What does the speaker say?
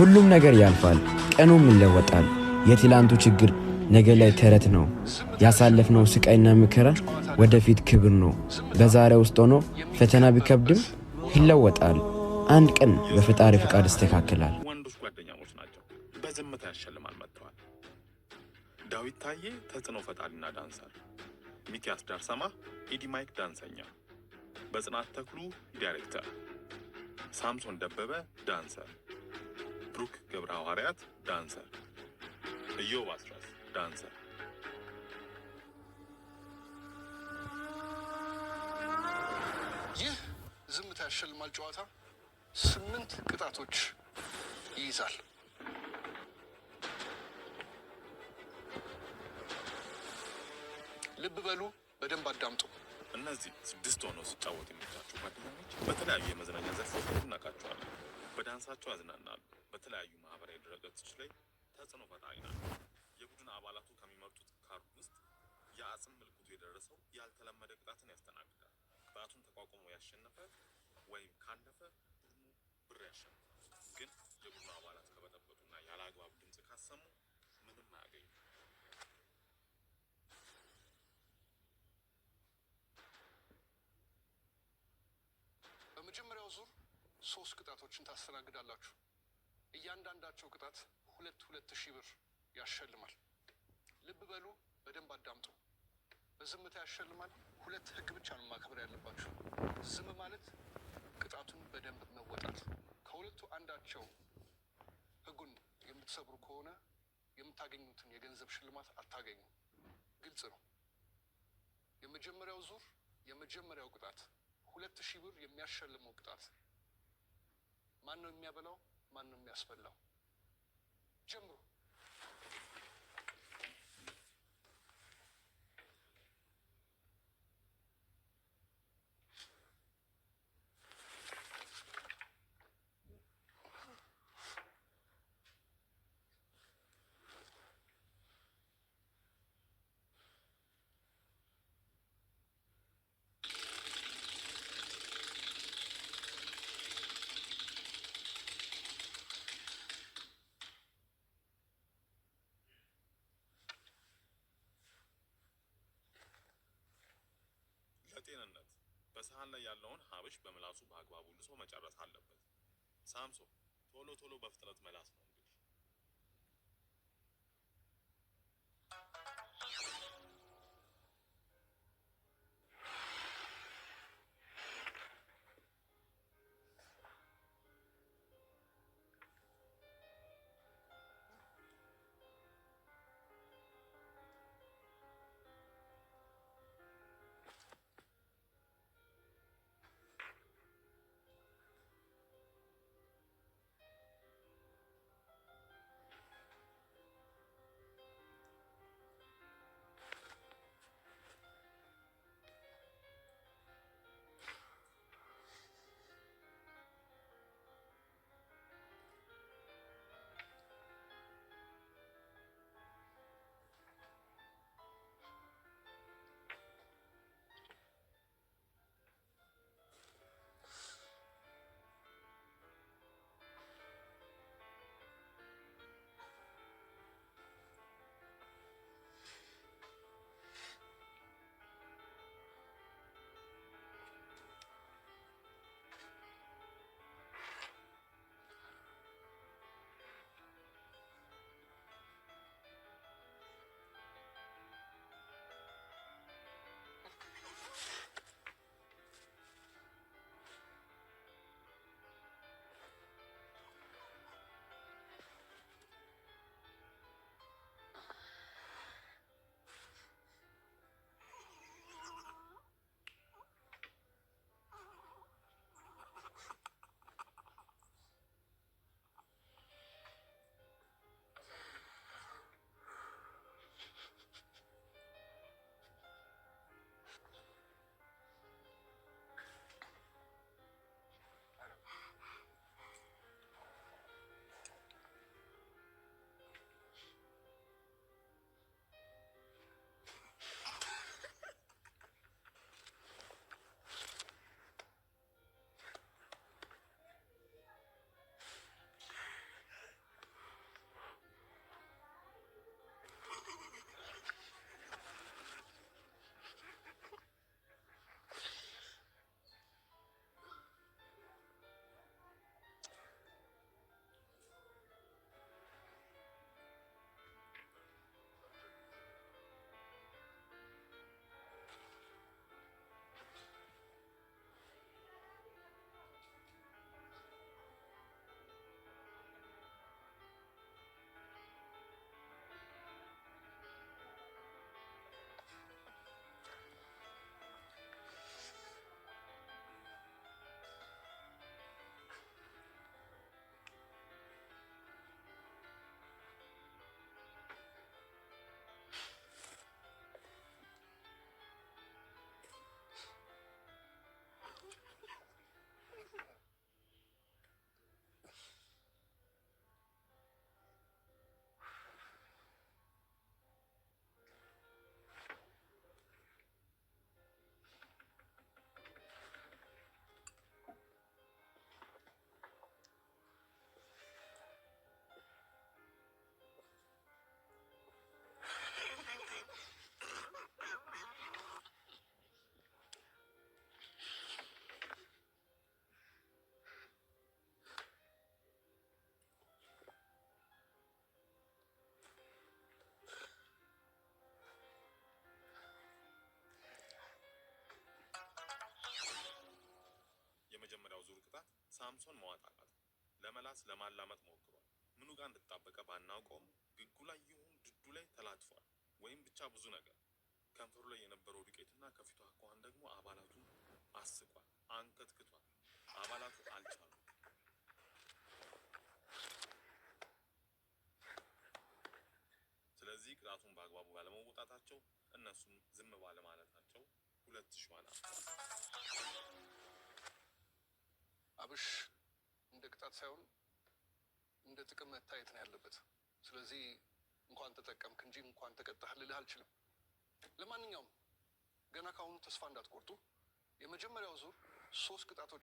ሁሉም ነገር ያልፋል፣ ቀኑም ይለወጣል። የትላንቱ ችግር ነገ ላይ ተረት ነው። ያሳለፍነው ስቃይና መከራ ወደፊት ክብር ነው። በዛሬ ውስጥ ሆኖ ፈተና ቢከብድም ይለወጣል። አንድ ቀን በፈጣሪ ፍቃድ ይስተካከላል። ወንዶች ጓደኛሞች ናቸው። በዝምታ ያሸልማል መጥተዋል። ዳዊት ታዬ ተጽዕኖ ፈጣሪና ዳንሰር፣ ሚኪያስ ዳርሰማ ኢዲ ማይክ ዳንሰኛ፣ በጽናት ተክሉ ዳይሬክተር፣ ሳምሶን ደበበ ዳንሰር፣ ብሩክ ገብረ ሐዋርያት ዳንሰር፣ ኢዮብ አስረስ ዳንሰር። ይህ ዝምታ ያሸልማል ጨዋታ 8 ቅጣቶች ይይዛል። ልብ በሉ፣ በደንብ አዳምጡ። እነዚህ 6 ሆነው ሲጫወቱ የሚታችሁ ጓደኞች በተለያዩ የመዝናኛ ዘርፎች እናውቃቸዋለን። በዳንሳቸው ያዝናናሉ። በተለያዩ ማህበራዊ ድረገጾች ላይ ተጽዕኖ ፈጣሪ ናቸው። የቡድን አባላቱ ከሚመርጡት ካርድ ውስጥ የአጽም ምልክቱ የደረሰው ያልተለመደ ቅጣትን ያስተናግዳል። ቅጣቱን ተቋቁሞ ያሸነፈ ወይም ካለፈ ቡድኑ ብር ያሸንፋል። ግን የቡድኑ አባላት ከበጠበጡና ያለ አግባብ ድምፅ ካሰሙ ምንም አያገኙ። በመጀመሪያው ዙር 3 ቅጣቶችን ታስተናግዳላችሁ። እያንዳንዳቸው ቅጣት 2,000 ብር ያሸልማል። ልብ በሉ፣ በደንብ አዳምጡ። በዝምታ ያሸልማል 2 ህግ ብቻ ነው ማክበር ያለባችሁ። ዝም ማለት፣ ቅጣቱን በደንብ መወጣት። ከሁለቱ አንዳቸው ህጉን የምትሰብሩ ከሆነ የምታገኙትን የገንዘብ ሽልማት አታገኙ። ግልጽ ነው። የመጀመሪያው ዙር የመጀመሪያው ቅጣት 2,000 ብር የሚያሸልመው ቅጣት ማን ነው የሚያበላው? ማን ነው የሚያስበላው? ጀምሩ። ለጤንነት በሰሃን ላይ ያለውን ሀብሽ በምላሱ በአግባቡ ልሶ መጨረስ አለበት። ሳምሶን ቶሎ ቶሎ በፍጥነት መላስ ነው እንግዲህ። ለመላስ ለማላመጥ ሞክሯል። ምኑ ጋር እንደተጣበቀ ባናውቀውም ግጉ ላይ ይሁን ድዱ ላይ ተላጥፏል፣ ወይም ብቻ ብዙ ነገር። ከንፈሩ ላይ የነበረው ዱቄትና ከፊቱ አኳኋን ደግሞ አባላቱን አስቋል፣ አንከትክቷል። አባላቱ አልቻሉም። ስለዚህ ቅጣቱን በአግባቡ ባለመወጣታቸው እነሱም ዝም ባለማለታቸው 2000 ማለት አብሽ እንደ ቅጣት ሳይሆን እንደ ጥቅም መታየት ነው ያለበት። ስለዚህ እንኳን ተጠቀምክ እንጂ እንኳን ተቀጣህ ልልህ አልችልም። ለማንኛውም ገና ካሁኑ ተስፋ እንዳትቆርጡ። የመጀመሪያው ዙር 3 ቅጣቶች